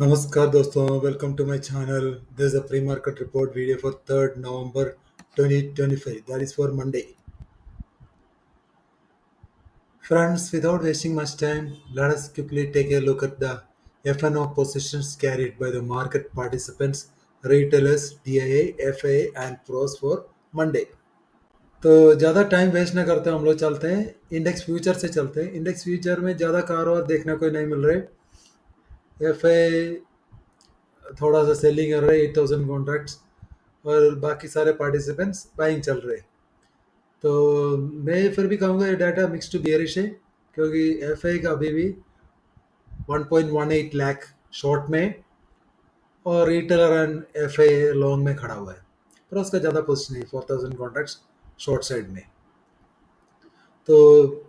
नमस्कार दोस्तों, welcome to my channel. This is a pre-market report video for 3rd November 2025. That is for Monday. Friends, without wasting much time, let us quickly take a look at the FNO positions carried by the market participants, retailers, DIA, FIA and pros for Monday. तो ज़्यादा time waste ना करते हम लोग चलते हैं index future से चलते हैं. इंडेक्स फ्यूचर में ज़्यादा कारोबार देखने को नहीं मिल रहे. एफआई थोड़ा सा सेलिंग कर रहे 8,000 कॉन्ट्रैक्ट्स और बाकी सारे पार्टिसिपेंट्स बाइंग चल रहे. तो मैं फिर भी कहूँगा ये डाटा मिक्स टू बियरिश है क्योंकि एफआई का अभी भी 1.18 लाख शॉर्ट में और रिटेलर एंड एफआई लॉन्ग में खड़ा हुआ है. पर उसका ज़्यादा पोजिशन नहीं, 4,000 कॉन्ट्रैक्ट्स शॉर्ट साइड में. तो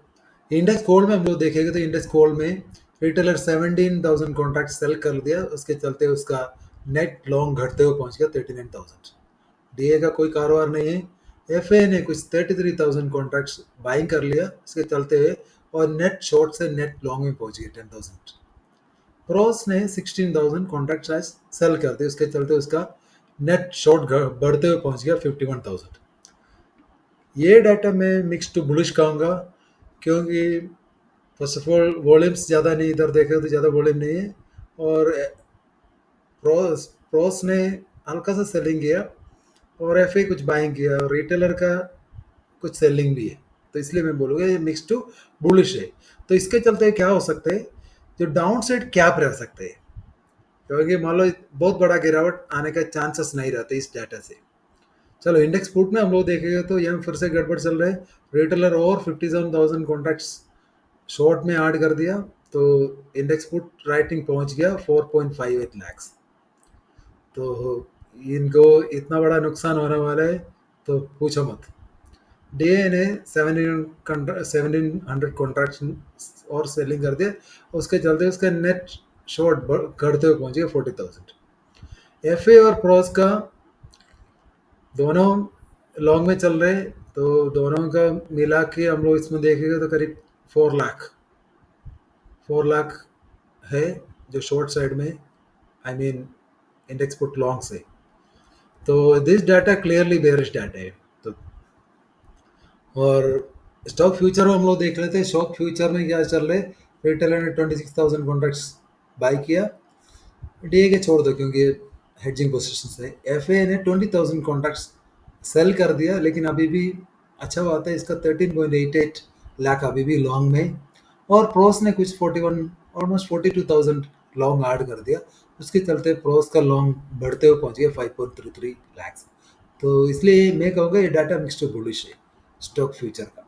इंडेक्स कोल्ड में हम लोग देखेंगे तो इंडेक्स कोल्ड में रिटेलर 17,000 कॉन्ट्रैक्ट सेल कर दिया, उसके चलते उसका नेट लॉन्ग घटते हुए पहुंच गया 39,000. डीए का कोई कारोबार नहीं है. एफए ने कुछ 33,000 कॉन्ट्रैक्ट्स बाइंग कर लिया इसके चलते हुए और नेट शॉर्ट से नेट लॉन्ग में पहुंच गया 10,000. प्रोस ने 16,000 कॉन्ट्रैक्ट आज सेल कर दिए, उसके चलते उसका नेट शॉर्ट बढ़ते हुए पहुंच गया 51,000. ये डाटा मैं मिक्स टू बुलिश कहूँगा क्योंकि फर्स्ट ऑफ ऑल वॉल्यूम्स ज़्यादा नहीं, इधर देखे तो ज़्यादा वॉल्यूम नहीं है और प्रोस प्रोस ने हल्का सा सेलिंग किया और एफ कुछ बाइंग किया और रिटेलर का कुछ सेलिंग भी है. तो इसलिए मैं बोलूँगा ये मिक्स टू बुलिश है. तो इसके चलते क्या हो सकते हैं, जो डाउन साइड कैप रह सकते हैं क्योंकि मान लो बहुत बड़ा गिरावट आने का चांसेस नहीं रहते इस डाटा से. चलो इंडेक्स पुट में हम लोग देखेंगे तो यहाँ फिर से गड़बड़ चल रहा है. रिटेलर और 57,000 कॉन्ट्रैक्ट्स शॉर्ट में ऐड कर दिया तो इंडेक्स पुट राइटिंग पहुंच गया 4.58 लाख. तो इनको इतना बड़ा नुकसान होने वाला है तो पूछो मत. डीए ने 1700 कॉन्ट्रैक्ट और सेलिंग कर दिया, उसके चलते उसका नेट शॉर्ट घटते हुए पहुंच गया 40,000. एफए और प्रोस का दोनों लॉन्ग में चल रहे हैं तो दोनों का मिला के हम लोग इसमें देखेंगे तो करीब 4 लाख है जो शॉर्ट साइड में, I mean index put long से. तो this data clearly bearish data है. तो और स्टॉक फ्यूचर हम लोग देख लेते हैं. स्टॉक फ्यूचर में क्या चल रहे, रिटेलर ने 26,000 कॉन्ट्रैक्ट्स बाई किया. डीए के छोड़ दो क्योंकि हेडजिंग पोजिशन है. एफए ने 20,000 कॉन्ट्रैक्ट्स सेल कर दिया लेकिन अभी भी अच्छा बात है इसका 13.88 लाख अभी भी लॉन्ग में. और प्रोस ने कुछ 41 ऑलमोस्ट 42,000 लॉन्ग ऐड कर दिया, उसके चलते प्रोस का लॉन्ग बढ़ते हुए पहुंच गया 5.33 लाख. तो इसलिए मैं कहूँगा ये डाटा मिक्स टू बुलिश है स्टॉक फ्यूचर का.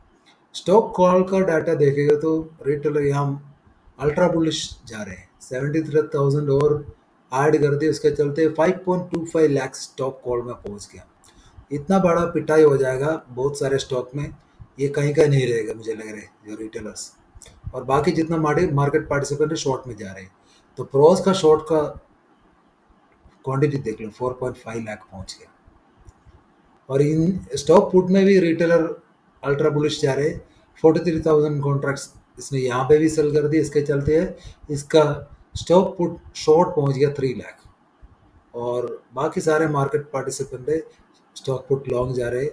स्टॉक कॉल का डाटा देखेगा तो रिटेलर यहाँ अल्ट्रा बुलिश जा रहे हैं, 73,000 और ऐड कर दिए, उसके चलते 5.25 लाख स्टॉक कॉल में पहुंच गया. इतना बड़ा पिटाई हो जाएगा बहुत सारे स्टॉक में, ये कहीं का नहीं रहेगा मुझे लग रहा है. जो रिटेलर्स और बाकी जितना मार्केट पार्टिसिपेंट है शॉर्ट में जा रहे हैं. तो प्रोस का शॉर्ट का क्वांटिटी देख लो 4.5 लाख पहुंच गया. और इन स्टॉक पुट में भी रिटेलर अल्ट्रा बुलिश जा रहे हैं, 43,000 कॉन्ट्रैक्ट्स इसने यहाँ पे भी सेल कर दिए, इसके चलते है इसका स्टॉक पुट शॉर्ट पहुंच गया 3 लाख. और बाकी सारे मार्केट पार्टिसिपेंट है स्टॉक पुट लॉन्ग जा रहे.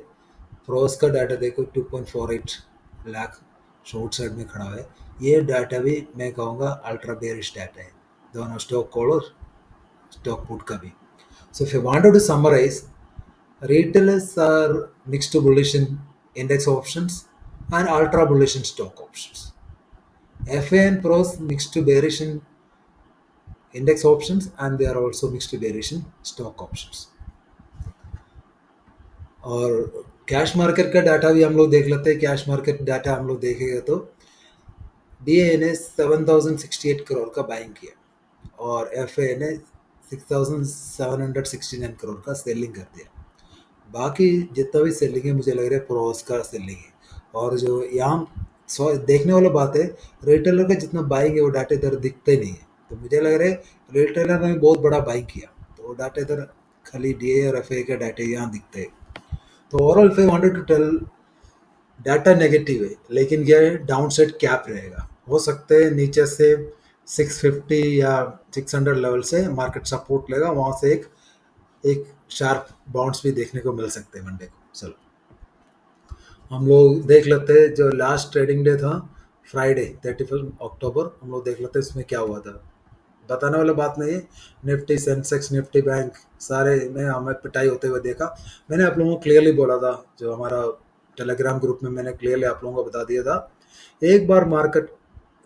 प्रोस का डाटा देखो 2.48 लाख शॉर्ट साइड में खड़ा है. ये डाटा भी मैं कहूँगा अल्ट्रा बेरिश डाटा है दोनों स्टॉक कॉल और स्टॉक पुट का भी. So if you wanted to summarise, retailers are mixed to bullish in index options and ultra bullish in stock options. FA and pros mixed to bearish in index options and they are also mixed to bearish in stock options. और cash market का data भी हम लोग देख लेते हैं. Cash market data हम लोग देखेंगे तो डीए ने 7,068 करोड़ का बाइंग किया और एफए ने 6,769 करोड़ का सेलिंग कर दिया. बाकी जितना भी सेलिंग है मुझे लग रहा है प्रोस का सेलिंग है. और जो यहाँ देखने वाला बात है, रिटेलर का जितना बाइंग है वो डाटा इधर दिखते नहीं है. तो मुझे लग रहा है रिटेलर ने बहुत बड़ा बाइंग किया तो वो डाटा इधर खाली डीए और एफए के डाटे यहाँ दिखते हैं. तो overall if I wanted to tell, data negative है लेकिन क्या है डाउन साइड कैप रहेगा. हो सकते हैं नीचे से 650 या 600 लेवल से मार्केट सपोर्ट लेगा, वहां से एक एक शार्प बाउंस भी देखने को मिल सकते हैं मंडे को। चलो हम लोग देख लेते हैं जो लास्ट ट्रेडिंग डे था, फ्राइडे 31 अक्टूबर, हम लोग देख लेते हैं इसमें क्या हुआ था। बताने वाला बात नहीं है। निफ्टी, सेंसेक्स, निफ्टी, बैंक सारे में हमें पिटाई होते हुए देखा। मैंने आप लोगों को क्लियरली बोला था, जो हमारा टेलीग्राम ग्रुप में मैंने क्लियरली आप लोगों को बता दिया था, एक बार मार्केट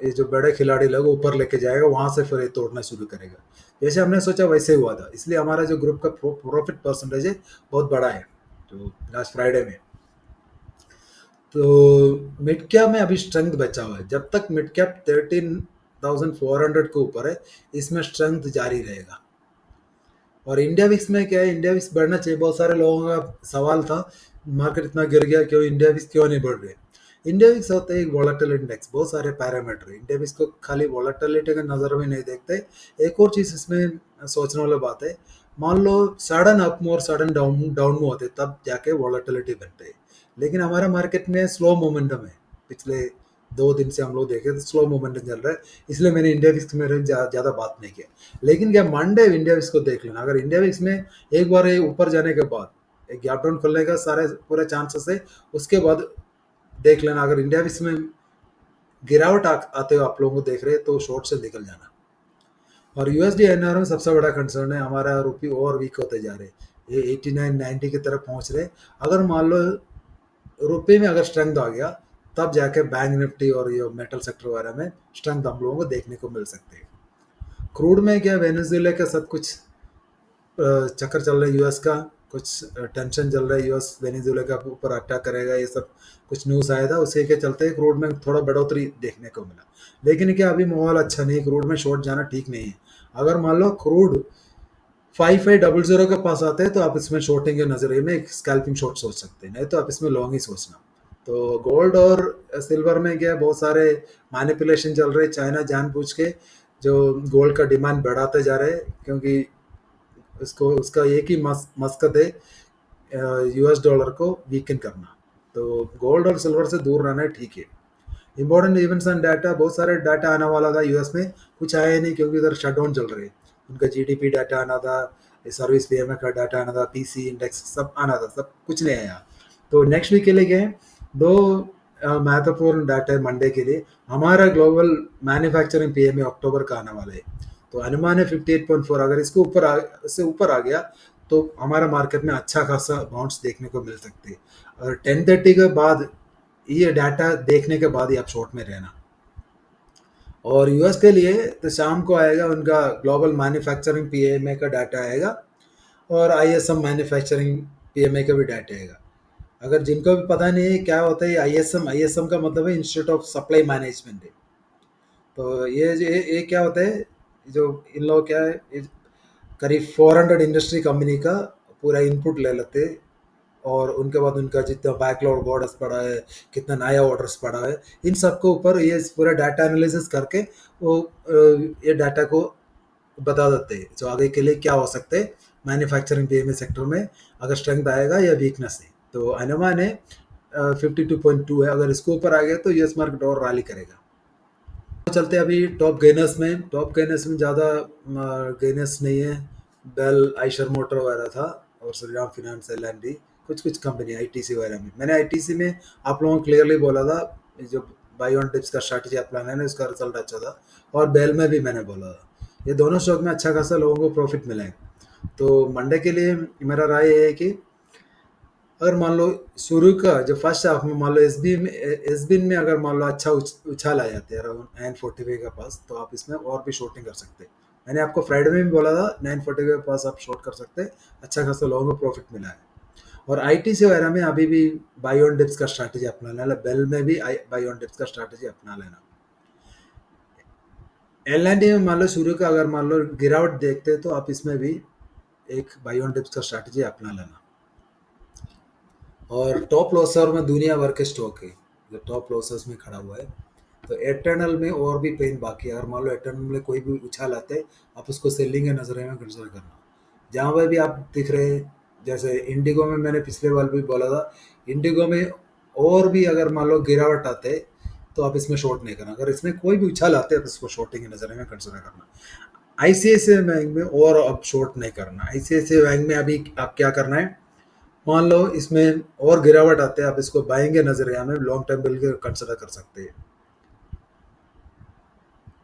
ये जो बड़े खिलाड़ी लोग ऊपर लेके जाएगा, वहां से फिर ये तोड़ना शुरू करेगा। जैसे हमने सोचा वैसे ही हुआ था, इसलिए हमारा जो ग्रुप का प्रॉफिट परसेंटेज है बहुत बड़ा है जो लास्ट फ्राइडे में। तो मिड कैप में अभी स्ट्रेंथ बचा हुआ है, जब तक मिड कैप 13,400 के ऊपर है, इसमें स्ट्रेंथ जारी रहेगा। और इंडिया विक्स में क्या है, इंडिया विक्स बढ़ना चाहिए। बहुत सारे लोगों का सवाल था मार्केट इतना गिर गया क्यों, इंडिया विक्स क्यों नहीं बढ़ रहे। इंडिया विक्स होता है एक वॉलेटाइल इंडेक्स, बहुत सारे पैरामीटर। इंडिया विक्स को खाली वॉलेटिलिटी का नज़र में नहीं देखते। एक और चीज़ इसमें सोचने वाला बात है, मान लो सडन अप में और सडन डाउन डाउन में होते तब जाके वॉलेटिलिटी बनते है। लेकिन हमारा मार्केट में स्लो मोमेंटम है, पिछले 2 दिन से हम लोग देखे तो स्लो मोमेंटम चल रहा है, इसलिए मैंने इंडिया विक्स में ज़्यादा बात नहीं किया। लेकिन क्या मंडे इंडिया विक्स को देख लेना, अगर इंडिया विक्स में एक बार ये ऊपर जाने के बाद एक गैप डाउन खुलने का सारे पूरे चांसेस है, उसके बाद देख लेना। अगर इंडिया विक्स में गिरावट आते हुए आप लोगों को देख रहे हैं तो शॉर्ट से निकल जाना। और यूएसडी एनआर में सबसे बड़ा कंसर्न है, हमारा रुपी और वीक होते जा रहे, ये 89-90 की तरफ पहुंच रहे। अगर मान लो रुपये में अगर स्ट्रेंथ आ गया, तब जाके बैंक निफ्टी और ये मेटल सेक्टर वगैरह में स्ट्रेंथ हम लोगों को देखने को मिल सकते हैं। क्रूड में क्या, वेनेजुएला का सब कुछ चक्कर चल रहा है, यूएस का कुछ टेंशन चल रहा है, यूएस वेनेजुएला का ऊपर अटैक करेगा, ये सब कुछ न्यूज़ आया था, उसी के चलते क्रूड में थोड़ा बढ़ोतरी देखने को मिला। लेकिन क्या अभी माहौल अच्छा नहीं है, क्रूड में शॉर्ट जाना ठीक नहीं है। अगर मान लो क्रूड 5500 के पास आते हैं तो आप इसमें शॉर्टिंग के नजरिए में एक स्कैल्पिंग शॉर्ट सोच सकते हैं, नहीं तो आप इसमें लॉन्ग ही सोचना। तो गोल्ड और सिल्वर में क्या बहुत सारे मैनिपुलेशन चल रहे हैं, चाइना जानबूझ के जो गोल्ड का डिमांड बढ़ाते जा रहे हैं, क्योंकि उसको उसका एक ही मकसद है यूएस डॉलर को वीकन करना। तो गोल्ड और सिल्वर से दूर रहना ठीक है। इंपॉर्टेंट इवेंट्स एंड डाटा, बहुत सारे डाटा आने वाला था यूएस में, कुछ आया नहीं क्योंकि इधर शटडाउन चल रहे हैं। उनका जीडीपी डाटा आना था, सर्विस पीएमए का डाटा आना था, पीसी इंडेक्स सब आना था, सब कुछ नहीं आया। तो नेक्स्ट वीक के लिए गए दो महत्वपूर्ण डाटा है मंडे के लिए। हमारा ग्लोबल मैन्युफैक्चरिंग पीएमए अक्टूबर का आने वाला है, तो अनुमान है 58.4। अगर इसको इससे ऊपर आ गया तो हमारा मार्केट में अच्छा खासा बाउंस देखने को मिल सकती है। और 10:30 के बाद ये डाटा देखने के बाद ही आप शॉर्ट में रहना। और यूएस के लिए तो शाम को आएगा उनका ग्लोबल मैन्युफैक्चरिंग पीएमए का डाटा आएगा, और आईएसएम मैन्युफैक्चरिंग पीएमए का भी डाटा आएगा। अगर जिनको भी पता नहीं है क्या होता है आईएसएम, आईएसएम का मतलब है इंस्टीट्यूट ऑफ सप्लाई मैनेजमेंट है। तो ये क्या होता है, जो इन लोग क्या है, करीब 400 इंडस्ट्री कंपनी का पूरा इनपुट ले लेते हैं, और उनके बाद उनका जितना बैकलॉग ऑर्डर्स पड़ा है, कितना नया ऑर्डर्स पड़ा है, इन सब के ऊपर ये पूरा डाटा एनालिसिस करके वो ये डाटा को बता देते हैं जो आगे के लिए क्या हो सकते हैं मैन्युफैक्चरिंग पीएमए सेक्टर में, अगर स्ट्रेंथ आएगा या वीकनेस है। तो अनुमान है 52.2 है, अगर इसके ऊपर आ गया तो यूएस मार्केट और रैली करेगा। तो चलते हैं अभी टॉप गेनर्स में। टॉप गेनर्स में ज़्यादा गेनर्स नहीं है, बेल, आइशर मोटर वगैरह था, और श्रीराम फिनांस, एल&डी, कुछ कुछ कंपनी आईटीसी वगैरह में। मैंने आईटीसी में आप लोगों को क्लियरली बोला था, जो बाई ऑन टिप्स का स्ट्रैटेजी अपनाना है उसका रिजल्ट अच्छा था। और बेल में भी मैंने बोला था, ये दोनों स्टॉक में अच्छा खासा लोगों को प्रॉफिट मिला है। तो मंडे के लिए मेरा राय ये है कि अगर मान लो शुरू का जो फर्स्ट हाफ में मान लो एसबीन में अगर मान लो अच्छा उछाल आ जाते हैं अराउंड 945 के पास, तो आप इसमें और भी शॉर्टिंग कर सकते हैं। मैंने आपको फ्राइडे में भी बोला था 945 के पास आप शॉर्ट कर सकते हैं, अच्छा खासा लोगों को प्रॉफिट मिला है। और आईटीसी वगैरह में अभी भी बाई ऑन डिप्स का स्ट्रैटेजी अपना लेना, बेल में भी बाई ऑन डिप्स का स्ट्रैटेजी अपना लेना। एल&डी में मान लो शुरू का अगर मान लो गिरावट देखते हैं तो आप इसमें भी एक बाई ऑन डिप्स का स्ट्रैटेजी अपना लेना। और टॉप लॉसर में दुनिया भर के स्टॉक है जो टॉप लॉसर्स में खड़ा हुआ है। तो एटर्नल में और भी पेन बाकी है, अगर मान लो एटर्नल में कोई भी उछाल आते हैं आप उसको सेलिंग के नजरिए में कंसिडर करना। जहाँ पर भी आप दिख रहे हैं, जैसे इंडिगो में मैंने पिछले बार भी बोला था, इंडिगो में और भी अगर मान लो गिरावट आते तो आप इसमें शॉर्ट नहीं करना। अगर इसमें कोई भी उछाल आते हैं, आप इसको शॉर्टिंग की नज़र में कंसिडर करना। आईसीआईसीआई बैंक में और अब शॉर्ट नहीं करना। आईसीआईसीआई बैंक में अभी आप क्या करना है, मान लो इसमें और गिरावट आते हैं, आप इसको बाइंग के नजरिया में लॉन्ग टर्म बिल के कंसिडर कर सकते हैं।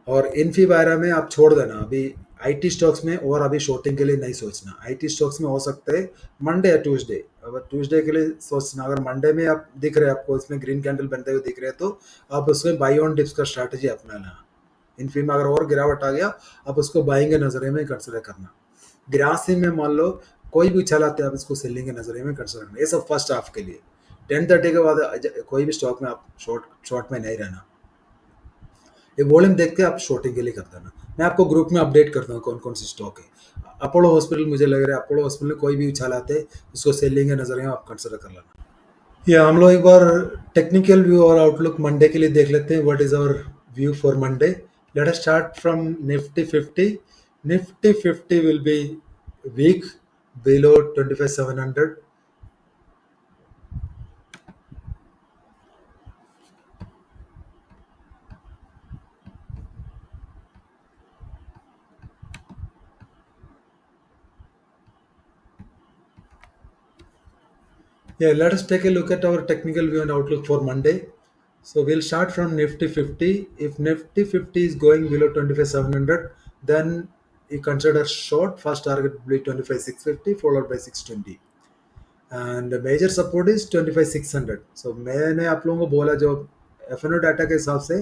और इन्फी वायरा में आप छोड़ देना अभी। आईटी स्टॉक्स में और अभी शॉर्टिंग के लिए नहीं सोचना। आईटी स्टॉक्स में हो सकता है मंडे या ट्यूसडे, अगर ट्यूसडे के लिए सोचना। अगर मंडे में आप दिख रहे हैं, आपको इसमें ग्रीन कैंडल बनते हुए दिख रहे हैं, तो आप उसमें बाई ऑन डिप्स का स्ट्रैटेजी अपनाना। इन्फी में अगर और गिरावट आ गया, आप उसको बाइंग के नजरिए में कंसिडर करना। ग्रासी में मान लो कोई भी उछाल आते हैं, आप इसको सेलिंग के नजरिए में कंसिडर करना। ये सब फर्स्ट हाफ के लिए। 10:30 के बाद कोई भी स्टॉक में आप शॉर्ट में नहीं रहना। ये वॉल्यूम देख के आप शॉर्टिंग के लिए कर देना। मैं आपको ग्रुप में अपडेट करता हूँ कौन कौन सी स्टॉक है। अपोलो हॉस्पिटल मुझे लग रहा है, अपोलो हॉस्पिटल में कोई भी उछाल आते उसको सेलिंग के नजरिए में आप कंसिडर कर लेना। या हम लोग एक बार टेक्निकल व्यू और आउटलुक मंडे के लिए देख लेते हैं। What is our view for Monday? Let us start from Nifty 50। Nifty 50 will be weak below 25,700. Yeah, let us take a look at our technical view and outlook for Monday. So we'll start from Nifty 50. If Nifty 50 is going below 25,700, then you consider short. First target will be 25,650 followed by 620. And the major support is 25,600. So मैंने आप लोगों को बोला जो F&O data के हिसाब से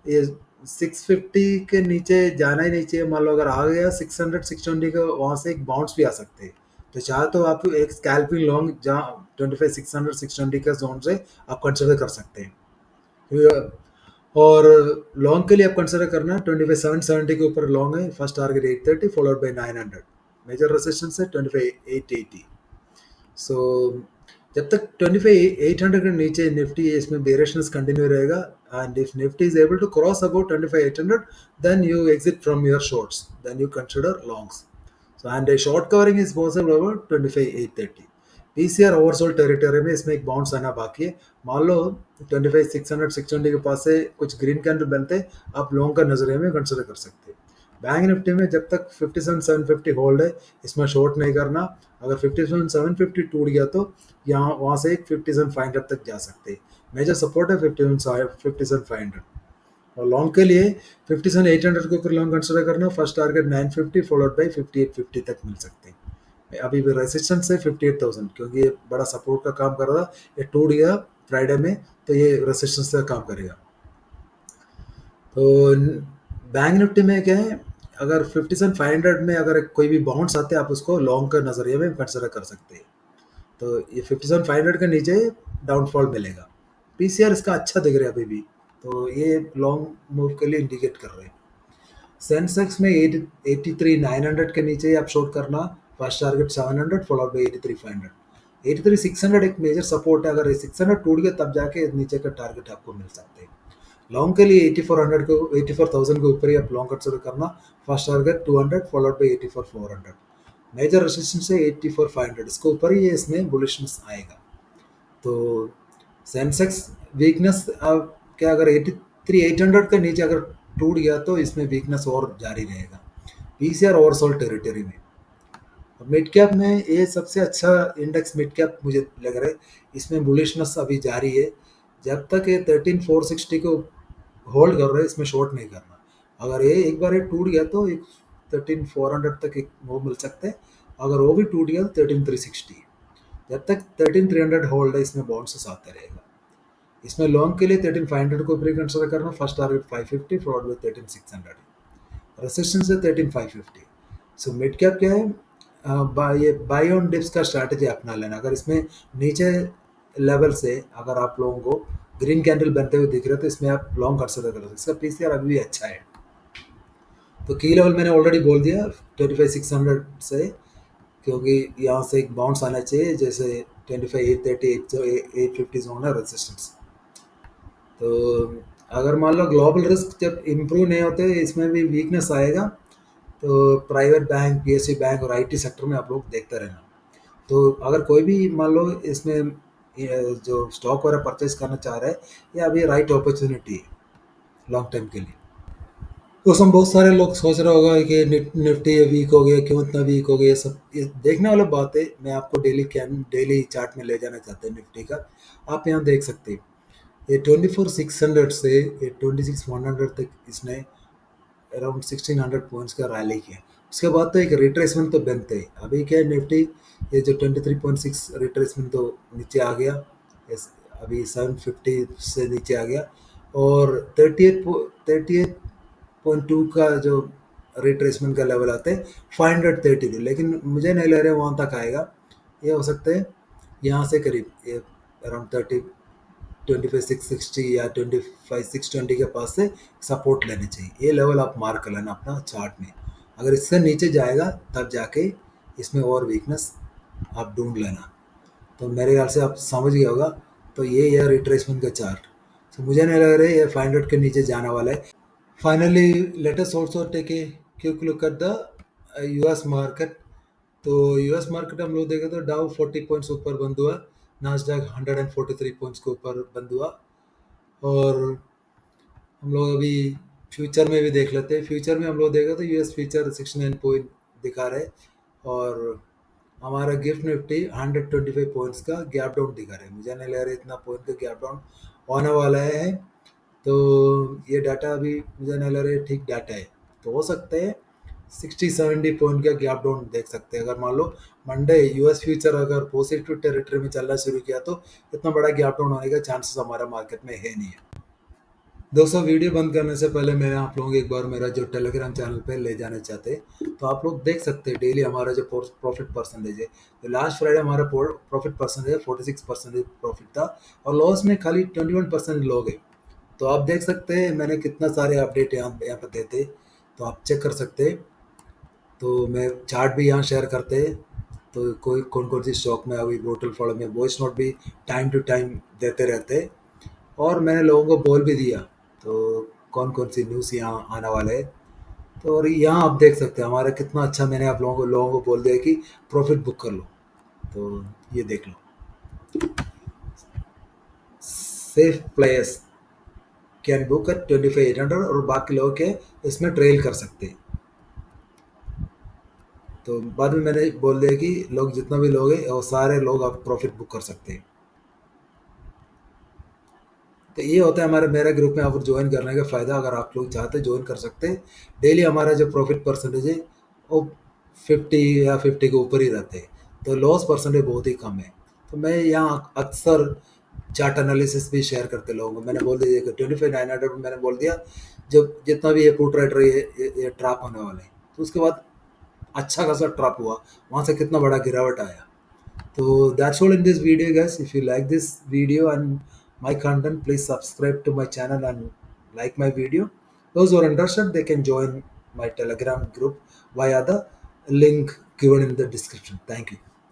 ये 650 के नीचे जाना ही नहीं चाहिए। मान लो अगर आ गया 600 620 का, वहाँ से एक बाउंस भी आ सकते हैं। तो चाहे तो आप एक स्कैल्पिंग लॉन्ग जहाँ 25 600 620 का जोन से आप कंसिडर कर सकते हैं। और लॉन्ग के लिए आप कंसिडर करना 25 770 के ऊपर लॉन्ग है। First target 830 followed by 900। Major resistance है 25 880। सो जब तक 25,800 के नीचे निफ्टी इसमें बेरिशनेस कंटिन्यू रहेगा, and if Nifty is able to cross about 25,800, then you exit from your shorts, then you consider longs. So and short covering is possible about 25,830। PCR oversold territory में इसमें एक बाउंस आना बाकी है। मान लो 25,600 620 के पास से कुछ ग्रीन कैंडल बनते, आप लॉन्ग का नजरिए में कंसिडर कर सकते हैं। बैंक निफ्टी में जब तक 57,750 होल्ड है, इसमें शॉर्ट नहीं करना। अगर 57,750 टूट गया तो यहाँ वहाँ से एक 57,500 तक जा सकते हैं। मेजर सपोर्ट है 57,500। और लॉन्ग के लिए 57,800 के ऊपर लॉन्ग कंसिडर करना। फर्स्ट टारगेट 950 फॉलोड बाई 5850 तक मिल सकते हैं। अभी भी रेजिस्टेंस है 58,000, क्योंकि ये बड़ा सपोर्ट का काम कर रहा था। ये टूट गया फ्राइडे में, तो ये रेजिस्टेंस का काम करेगा। तो बैंक निफ्टी में क्या है, अगर 57,500 में अगर कोई भी बाउंस आते हैं, आप उसको लॉन्ग का नजरिए में कंसिडर कर सकते हैं। तो ये 57,500 के नीचे डाउनफॉल मिलेगा। पीसीआर इसका अच्छा दिख रहा है अभी भी, तो ये लॉन्ग मूव के लिए इंडिकेट कर रहे हैं। सेंसेक्स में 83,900 के नीचे आप शॉर्ट करना। First target 700 followed by 83,500। 83,600 एक मेजर सपोर्ट है। अगर 600 टूट गया तब जाके नीचे का टारगेट आपको मिल सकते हैं। लॉन्ग के लिए 8400 को 84,000 के ऊपर ही आप लॉन्ग कंसिडर करना। First target 200 followed by 84,400। Major resistance है 84,500, इसके ऊपर ही ये इसमें बुलिशनेस आएगा। तो सेंसेक्स वीकनेस क्या, अगर 83,800 के नीचे अगर टूट गया तो इसमें वीकनेस और जारी रहेगा। पीसीआर ओवरसोल्ड टेरिटरी में। मिड कैप में ये सबसे अच्छा इंडेक्स मिड कैप मुझे लग रहा है। इसमें बुलिशनेस अभी जारी है। जब तक ये 13,460 को होल्ड कर रहे हैं, इसमें शॉर्ट नहीं करना। अगर ये एक बार ये टूट गया तो एक 13,400 तक एक वो मिल सकते हैं। अगर वो भी टूट गया तो 13,360। जब तक 13,300 होल्ड है, इसमें बाउंसेस आते रहेगा। इसमें लॉन्ग के लिए 13,500 को प्री कंसिडर करना। First target 550 followed by 13,600। Resistance है 13,550। सो मिड कैप क्या है, ये बाई ऑन डिप्स का स्ट्रैटेजी अपना लेना। अगर इसमें नीचे लेवल से अगर आप लोगों को ग्रीन कैंडल बनते हुए दिख रहे हैं, तो इसमें आप लॉन्ग कंसिडर कर सकते हैं। इसका पीसीआर अभी भी अच्छा है। तो की लेवल मैंने ऑलरेडी बोल दिया 25,600 से, क्योंकि यहाँ से एक बाउंस आना चाहिए। जैसे 25,830 850 जोन है रेजिस्टेंस। तो अगर मान लो ग्लोबल रिस्क जब इम्प्रूव नहीं होते, इसमें भी वीकनेस आएगा। तो प्राइवेट बैंक, पीएसयू बैंक और आईटी सेक्टर में आप लोग देखते रहना। तो अगर कोई भी मान लो इसमें ये जो स्टॉक वगैरह परचेज करना चाह रहे हैं, ये अभी राइट अपॉर्चुनिटी है लॉन्ग टर्म के लिए। तो उसमें बहुत सारे लोग सोच रहे होगा कि निफ्टी ये वीक हो गया, क्यों इतना वीक हो गया, ये सब ये देखने वाला बात है। मैं आपको डेली चार्ट में ले जाना चाहता हूँ निफ्टी का। आप यहाँ देख सकते हैं, ये 24,600 से ये 26,100 तक इसने अराउंड 1,600 पॉइंट्स का रैली किया। उसके बाद तो एक रिट्रेसमेंट तो बनते ही। अभी क्या है, निफ्टी ये जो 23.6 रिट्रेसमेंट तो नीचे आ गया। अभी 750 से नीचे आ गया, और 38.2 का जो रिट्रेसमेंट का लेवल आते हैं 530 थी, लेकिन मुझे नहीं लग रहा वहाँ तक आएगा। ये हो सकते हैं यहाँ से करीब ये अराउंड 25,660 या 25,620 के पास से सपोर्ट लेने चाहिए। ये लेवल आप मार्क कर लेना अपना चार्ट में। अगर इससे नीचे जाएगा तब जाके इसमें और वीकनेस आप ढूंढ लेना। तो मेरे ख्याल से आप समझ गए होगा। तो ये रिट्रेसमेंट का चार्ट, तो मुझे नहीं लग रहा है ये 500 के नीचे जाने वाला है। Finally let us also take a quick look at the US market. तो यूएस मार्केट हम लोग देखें तो डाउ 40 पॉइंट्स ऊपर बंद हुआ, नास्डैक 143 पॉइंट्स के ऊपर बंद हुआ। और हम लोग अभी फ्यूचर में भी देख लेते हैं। फ्यूचर में हम लोग देखा तो यूएस फ्यूचर 69 पॉइंट दिखा रहे, और हमारा गिफ्ट निफ्टी 125 पॉइंट्स का गैप डाउन दिखा रहे। मुझे नहीं लग रहा इतना पॉइंट का गैप डाउन होने वाला है। तो ये डाटा अभी मुझे नहीं लग रहा है ठीक डाटा है। तो हो सकते हैं 60-70 पॉइंट का गैप डाउन देख सकते हैं। अगर मान लो मंडे यूएस फ्यूचर अगर पॉजिटिव टेरिटरी में चलना शुरू किया, तो इतना बड़ा गैप डाउन होने का चांसेस हमारा मार्केट में है नहीं है। दोस्तों, वीडियो बंद करने से पहले मैं आप लोगों को एक बार मेरा जो टेलीग्राम चैनल पे ले जाना चाहते हैं, तो आप लोग देख सकते हैं डेली हमारा जो प्रॉफिट परसेंटेज है। तो लास्ट फ्राइडे हमारा प्रॉफिट परसेंटेज 46% प्रॉफिट था, और लॉस में खाली 21% लोग हैं। तो आप देख सकते हैं मैंने कितना सारे अपडेट यहाँ पर देते, तो आप चेक कर सकते हैं। तो मैं चार्ट भी यहाँ शेयर करते हैं। तो कोई कौन कौन सी स्टॉक में अभी वोटल फॉलो में वॉइस नोट भी टाइम टू टाइम देते रहते हैं। और मैंने लोगों को बोल भी दिया तो कौन कौन सी न्यूज़ यहाँ आने वाले है। तो और यहाँ आप देख सकते हैं हमारा कितना अच्छा, मैंने आप लोगों को बोल दिया कि प्रॉफिट बुक कर लो। तो ये देख लो, safe players can book at 25,800, और बाकी लोग के इसमें ट्रेल कर सकते हैं। तो बाद में मैंने बोल दिया कि लोग जितना भी लोग हैं वो सारे लोग आप प्रॉफिट बुक कर सकते हैं। तो ये होता है हमारे मेरा ग्रुप में आप ज्वाइन करने का फ़ायदा। अगर आप लोग चाहते हैं ज्वाइन कर सकते हैं। डेली हमारा जो प्रॉफिट परसेंटेज है वो 50 या 50 के ऊपर ही रहते हैं, तो लॉस परसेंटेज बहुत ही कम है। तो मैं यहाँ अक्सर चार्ट एनालिसिस भी शेयर करते लोगों को। मैंने बोल दिया कि 25,900 मैंने बोल दिया जब जितना भी ये पुट राइटर ये ट्रैप होने वाले हैं। तो उसके बाद अच्छा खासा ट्रैप हुआ, वहाँ से कितना बड़ा गिरावट आया। So that's all in this video, guys. If you like this video and my content, please subscribe to my channel and like my video. Those who are interested, they can join my Telegram group via the link given in the description. Thank you.